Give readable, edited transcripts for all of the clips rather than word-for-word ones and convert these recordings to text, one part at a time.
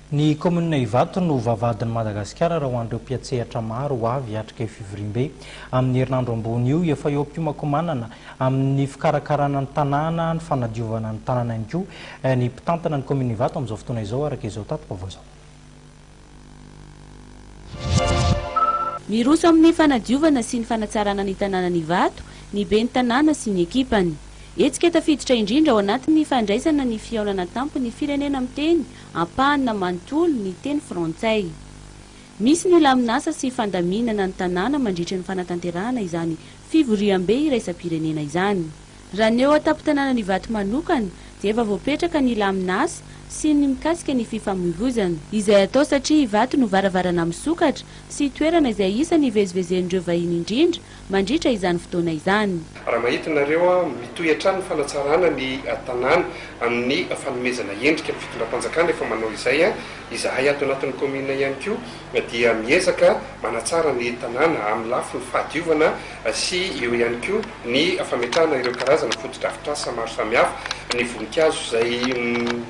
Ny commune Ivato no vavadin'i Madagasikara raha ho an'ireo mpiatsehatra maro ho avy hiatrika Fivoriam-be. Amin'ny herinandro ambony io efa eo am-pihoman-komanana amin'ny fikarakarana ny tanàna, ny fanadiovana ny tanàna ihany koa ny mpitantana ny commune Ivato amin'izao fotoana izao araka izao tato-baovao izao. Miroso amin'ny fanadiovana sy ny fanatsarana ny tanànan'i Ivato, ny ben'ny tanàna sy ny ekipany. Etsika tafiditra indrindra ao anatin'ny fandraisana ny fihaonana tampo ny firenena miteny ampahana manontolo ny teny frantsay. Misy ny laminasa sy fandaminana ny tanàna mandritra ny fanatanterahana izany Fivoriam-be iraisam-pirenena izany. Raha ny eo an-tampon-tanànan'i Ivato manokana dia efa voapetraka ny laminasa sy ny mikasika ny fifamoivoizana izay atao satria Ivato no varavarana misokatra sy toerana izay isan'ny ivezivezen'ireo vahiny indrindra mandritra izany fotoana izany. Raha mahita nareo mitohy hatrany ny fanatsarana ny tanàna amin'ny fanomezana endrika ny fitondram-panjakana efa manao izay izahay ato anatin'ny commune ihany koa dia miezaka manatsara ny tanàna amin'ny lafiny fahadiovana sy eo ihany koa ny fametahana ireo karazana foto-drafitrasa maro samihafa, ny voninkazo izay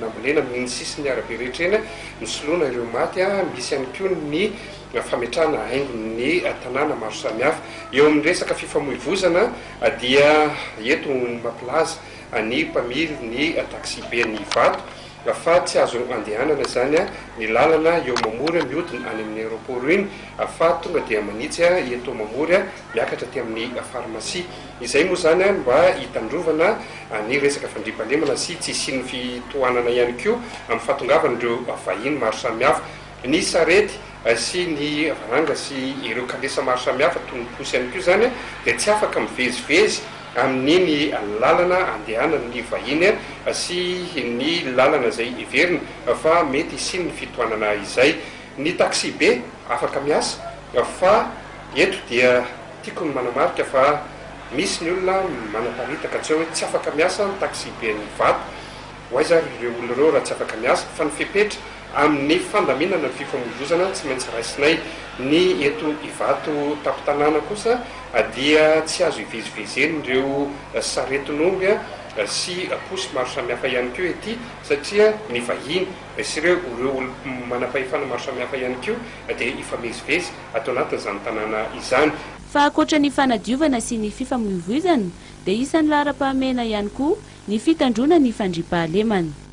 nambolena amin'ny sisiny arabe rehetra eny misoloana ireo maty, misy ihany koa ny fametrahana haingon'ny tanàna maro samihafa. Eo amin'ny resaka fifamoivoizana dia eto mampilaza ny mpamily ny taxi be ny Ivato fa tsy azo andehanana zany ny lalana eo Mamory mihodina any amin'ny aéroport iny fa tonga dia manitsy eto Mamory miakatra aty amin'ny pharmacie. Izay moa zany mba hitandrovana ny resaka fandriampahalemana sy tsy isian'ny fitohanana ihany koa amin'ny fahatongavan'ireo vahiny maro samihafa. Ny sarety sy ny varanga sy ireo kalesa maro samihafa toy ny posy ihany koa zany dia tsy afaka mivezivezy amin'iny lalana andehanan'ny vahiny sy ny lalana izay iverina fa mety isian'ny fitohanana izay. Ny taxi be afaka miasa fa eto dia tiako ny manamarika fa misy ny olona manaparitaka tsy hoe tsy afaka miasa ny taxi be ny Ivato. Hoaiza ireo olona ireo raha tsy afaka miasa fa ny fepetra amin'ny fandaminana ny fifamoivoizana tsy maintsy raisinay. Ny eto Ivato tampon-tanàna kosa dia tsy azo ivezivezeny ireo saretin'omby sy posy maro samihafa ihany koa ety satria ny vahiny sy ireo manam-pahefana maro samihafa ihany koa dia ifamezivezy atao anatin'izany tanàna izany. Fa ankoatra ny fanadiovana sy ny fifamoivoizana dia isan'ny lahara-pahamehana ihany koa ny fitandrona ny fandriampahalemana.